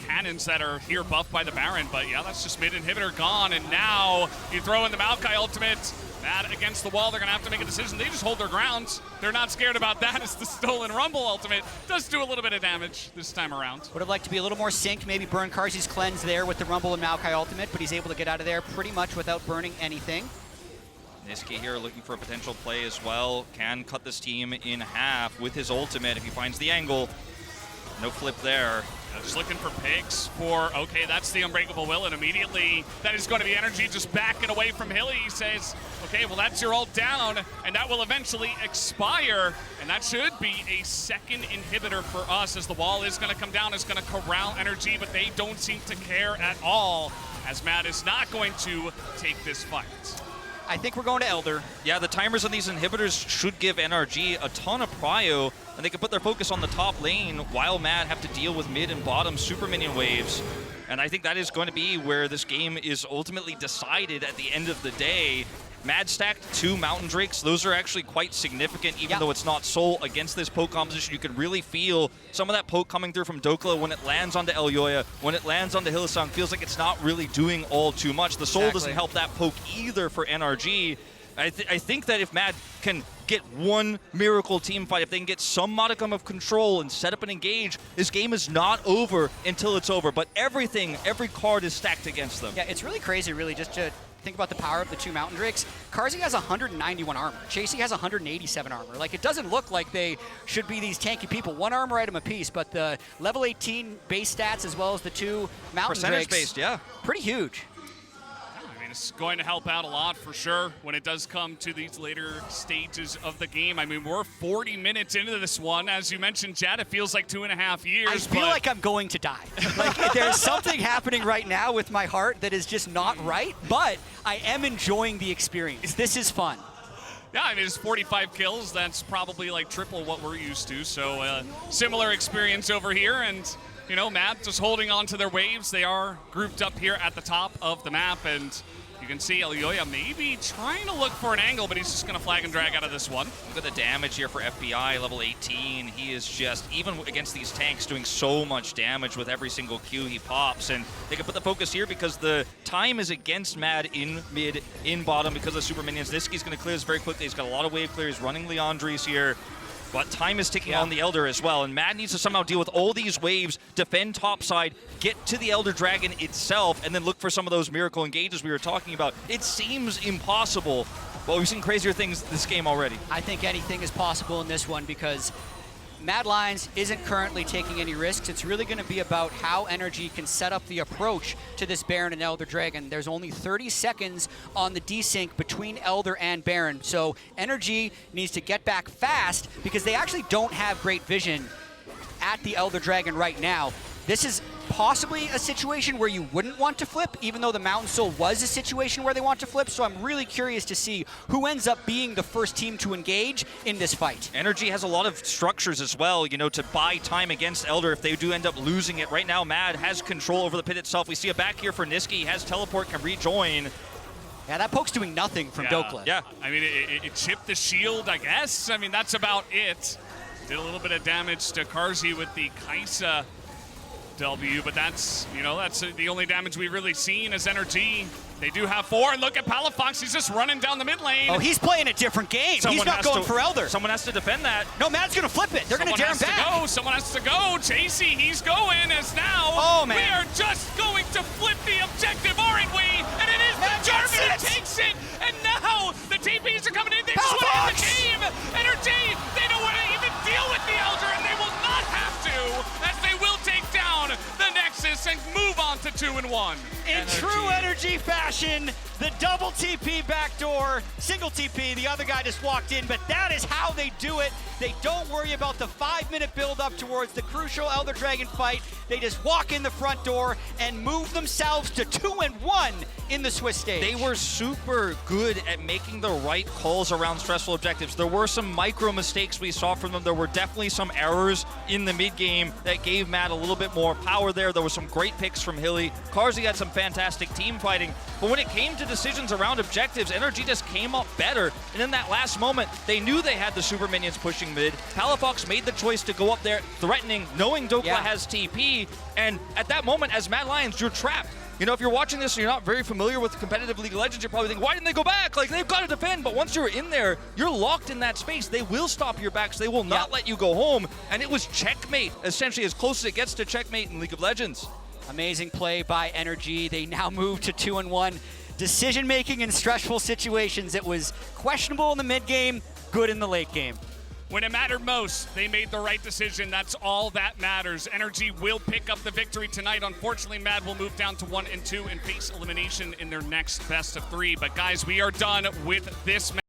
cannons that are here buffed by the Baron, but yeah, that's just mid-inhibitor gone, and now you throw in the Maokai ultimate. That against the wall, they're going to have to make a decision. They just hold their ground. They're not scared about that. It's the Stolen Rumble ultimate. Does do a little bit of damage this time around. Would have liked to be a little more synced, maybe burn Carzzy's cleanse there with the Rumble and Maokai ultimate, but he's able to get out of there pretty much without burning anything. Niski here looking for a potential play as well. Can cut this team in half with his ultimate if he finds the angle. No flip there. Just looking for picks for, okay, that's the Unbreakable Will, and immediately that is going to be NRG just backing away from Hilly. He says, okay, well, that's your ult down, and that will eventually expire, and that should be a second inhibitor for us, as the wall is going to come down, it's going to corral NRG, but they don't seem to care at all, as Matt is not going to take this fight. I think we're going to Elder. Yeah, the timers on these inhibitors should give NRG a ton of prio, and they can put their focus on the top lane while Mad have to deal with mid and bottom super minion waves. And I think that is going to be where this game is ultimately decided at the end of the day. Mad stacked 2 Mountain Drakes. Those are actually quite significant, even though it's not Soul against this poke composition. You can really feel some of that poke coming through from Dokla when it lands onto Elyoya, when it lands onto Hillsong. Feels like it's not really doing all too much. The Soul doesn't help that poke either for NRG. I think that if Mad can get one miracle team fight, if they can get some modicum of control and set up an engage, this game is not over until it's over. But every card is stacked against them. Yeah, it's really crazy, really, just to think about the power of the two Mountain Drakes. Carzzy has 191 armor. Chasey has 187 armor. Like, it doesn't look like they should be these tanky people. One armor item apiece, but the level 18 base stats as well as the two Mountain Drakes. Percentage-based, yeah. Pretty huge. It's going to help out a lot for sure when it does come to these later stages of the game. I mean, we're 40 minutes into this one. As you mentioned, Chad, it feels like 2.5 years. I feel like I'm going to die. Like, there's something happening right now with my heart that is just not right, but I am enjoying the experience. This is fun. Yeah, I mean, it's 45 kills. That's probably like triple what we're used to. So similar experience over here. And, you know, Mad just holding on to their waves. They are grouped up here at the top of the map. And you can see Elyoya maybe trying to look for an angle, but he's just going to flag and drag out of this one. Look at the damage here for FBI, level 18. He is just, even against these tanks, doing so much damage with every single Q he pops. And they can put the focus here because the time is against Mad in mid, in bottom because of super minions. Niski's going to clear this very quickly. He's got a lot of wave clear. He's running Leandres here. But time is ticking on the Elder as well, and Mad needs to somehow deal with all these waves, defend topside, get to the Elder Dragon itself, and then look for some of those miracle engages we were talking about. It seems impossible, but we've seen crazier things this game already. I think anything is possible in this one because Mad Lions isn't currently taking any risks. It's really going to be about how NRG can set up the approach to this Baron and Elder Dragon. There's only 30 seconds on the desync between Elder and Baron, so NRG needs to get back fast because they actually don't have great vision at the Elder Dragon right now. This is possibly a situation where you wouldn't want to flip, even though the Mountain Soul was a situation where they want to flip, so I'm really curious to see who ends up being the first team to engage in this fight. NRG has a lot of structures as well, you know, to buy time against Elder if they do end up losing it. Right now, Mad has control over the pit itself. We see a back here for Niski. He has teleport, can rejoin. Yeah, that poke's doing nothing from Dokla. Yeah. I mean, it chipped the shield, I guess. I mean, that's about it. Did a little bit of damage to Carzzy with the Kaisa W, but that's, you know, that's the only damage we've really seen as NRG. They do have 4, and look at Palafox, he's just running down the mid lane. Oh, he's playing a different game. He's not going for Elder. Someone has to defend that. No, Mad's gonna flip it. They're gonna dare him back. Someone has to go. Chasey, he's going as now. Oh, man. We are just going to flip the objective, aren't we? And it is the German who takes it. And now the TPs are coming in. They've switched the game. NRG, they don't want to even deal with the Elder, and they will not have to, as they will take down the Nexus and move on to 2-1. In true NRG fashion, the double TP backdoor, single TP, the other guy just walked in, but that is how they do it. They don't worry about the 5-minute build up towards the crucial Elder Dragon fight. They just walk in the front door and move themselves to 2-1 in the Swiss stage. They were super good at making the right calls around stressful objectives. There were some micro mistakes we saw from them. There were definitely some errors in the mid game that gave Matt a little bit more power there. There were some great picks from Hilly. Carzzy had some fantastic team fighting, but when it came to decisions around objectives, NRG just came up better. And in that last moment, they knew they had the super minions pushing mid. Palafox made the choice to go up there threatening, knowing Dokla has TP, and at that moment, as Mad Lions, you're trapped. You know, if you're watching this and you're not very familiar with competitive League of Legends, you're probably thinking, why didn't they go back? Like, they've got to defend, but once you're in there, you're locked in that space. They will stop your backs. They will not let you go home, and it was checkmate, essentially as close as it gets to checkmate in League of Legends. Amazing play by NRG. They now move to 2-1. Decision-making in stressful situations. It was questionable in the mid game, good in the late game. When it mattered most, they made the right decision. That's all that matters. NRG will pick up the victory tonight. Unfortunately, Mad will move down to 1 and 2 and face elimination in their next best of 3. But guys, we are done with this match.